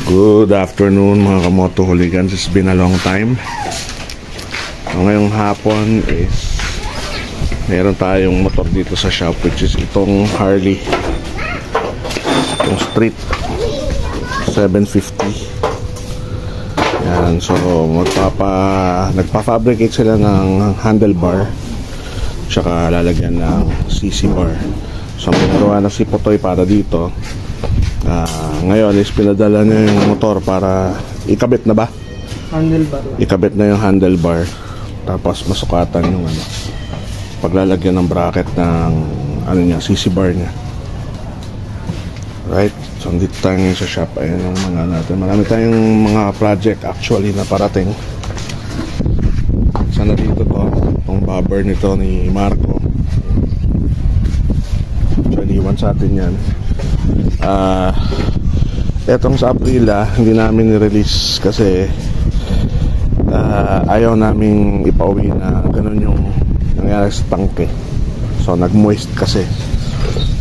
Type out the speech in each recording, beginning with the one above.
Good afternoon mga kamoto hooligans. It's been a long time. So, ngayong hapon is meron tayong motor dito sa shop, which is itong Harley, itong Street 750. Yan, so nagpa-fabricate sila ng handlebar tsaka lalagyan ng CC bar. So ginagawa na si Potoy para dito. Ngayon is pinadala niya yung motor para ikabit na ba? Handlebar. Ikabit na yung handlebar. Tapos masukatan yung paglalagyan ng bracket ng CC bar niya. Right? So dito tayo ngayon sa shop. Ayan yung mga natin. Marami tayong mga project actually na parating. Sana dito to. Itong bobber nito ni Marco. Actually, iwan sa atin yan. Etong sa Aprila hindi namin ni-release kasi ayaw naming ipauwi na ganun yung nangyari sa tangke. So nag-moist kasi.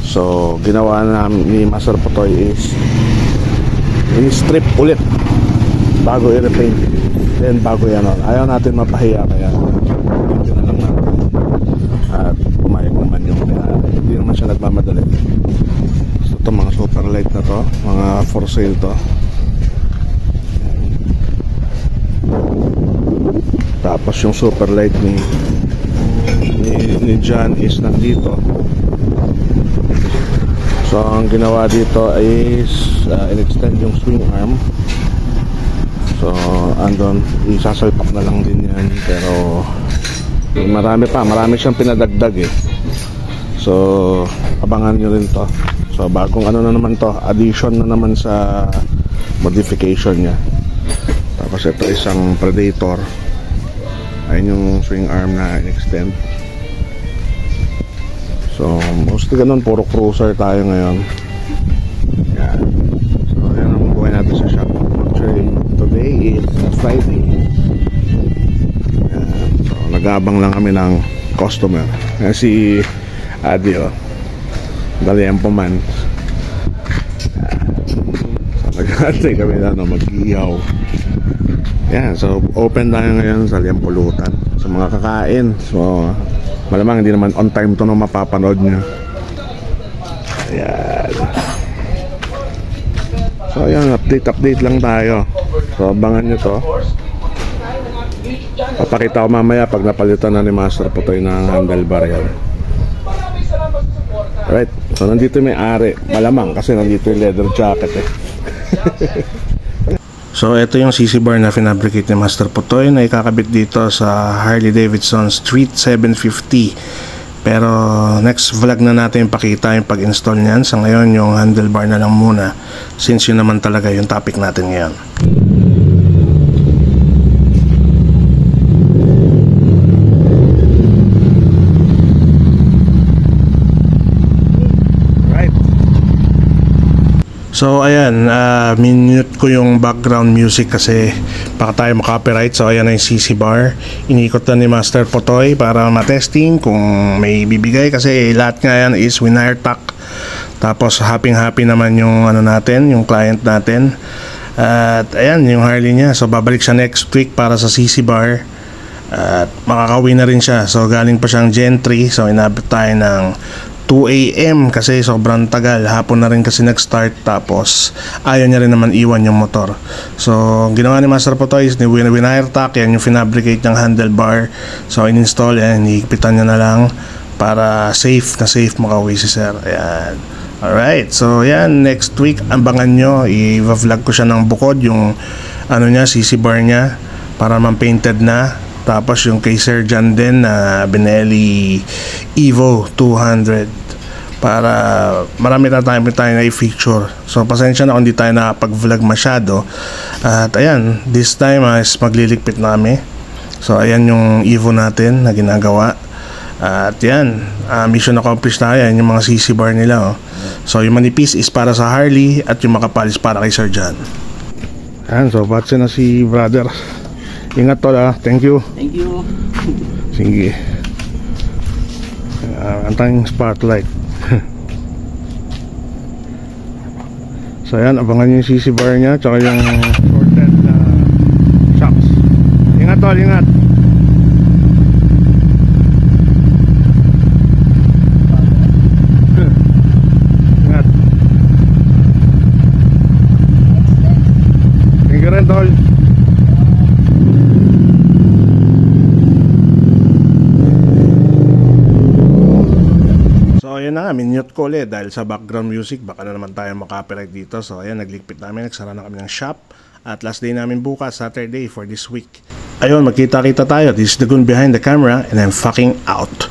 So ginawa namin ni Master Potoy is in-strip ulit bago i-repaint, then bago yan on. Ayaw natin mapahiya kaya hindi na lang natin at pumayag naman yung hindi naman siya nagmamadali. So ito mga super light na to, mga for sale to. Tapos yung super light ni John is nandito. So ang ginawa dito is in-extend yung swing arm. So andon, isasalpak na lang din yan. Pero marami siyang pinadagdag eh. So abangan nyo rin to. So bagong na naman to, addition na naman sa modification niya. Tapos ito isang Predator. Ayun yung swing arm na in-extend. So mostly ganun, puro cruiser tayo ngayon. Yan. So yan ang buhay natin sa shop. Actually today is Friday. Yan. So nag-aabang lang kami ng customer. Si Adi Daliempo man. So nag-aantay kami na mag-ihaw. Yan. So open tayo ngayon sa Liampulutan sa mga kakain. So malamang hindi naman on time to no mapapanood nyo. Ayan. So ayan, update lang tayo. So abangan nyo to. Papakita ko mamaya pag napalitan na ni Master Potoy ng handlebar yan. Alright, so nandito may ari. Malamang kasi nandito yung leather jacket eh. So ito yung CC bar na finabricate ni Master Potoy na ikakabit dito sa Harley Davidson Street 750. Pero next vlog na natin pakita yung pag-install niyan. Sa ngayon yung handlebar na lang muna, since yun naman talaga yung topic natin ngayon. So ayan, minute ko yung background music kasi baka tayo makopyright. So ayan na yung CC bar. Inikot na ni Master Potoy para matesting kung may bibigay kasi lahat nga yan is wire tack. Tapos happy naman yung natin, yung client natin. At ayan yung Harley niya. So babalik siya next week para sa CC bar. At makakauwi na rin siya. So galing pa siyang Gen 3. So inabot tayo ng 2 AM kasi sobrang tagal. Hapon na rin kasi nag-start. Tapos ayaw niya rin naman iwan yung motor. So ginawa ni Master Potoy is wire tack. Yan yung finabricate ng handlebar. So in-install yan, hihigpitan niya na lang para safe makauwi si sir. Ayan. Alright, so yan, next week abangan nyo, i-vlog ko siya ng bukod yung CC bar niya para man painted na. Tapos yung kay Sir John din na Benelli Evo 200 para marami na tayo na i-feature. So pasensya na kung hindi tayo nakapag-vlog masyado. At ayan, this time is magliligpit na kami. So ayan yung Evo natin na ginagawa. At yan, mission accomplished na yan, yung mga CC bar nila. So yung manipis is para sa Harley at yung makapal is para kay Sir John. Ayan, so batse na si brother. Ingat tol thank you. Thank you. Sige. Antang spotlight. So ayan, abangan nyo yung CC bar nya tsaka yung shorted na shocks. Ingat tol, ingat. Ingat. Thank you rin tol. So ayan na nga, minute ko ulit dahil sa background music baka na naman tayo makapiright dito. So ayan, nagligpit namin, nagsara na kami ng shop. At last day namin bukas, Saturday for this week. Ayun, magkita-kita tayo. This is the Gun behind the camera and I'm fucking out.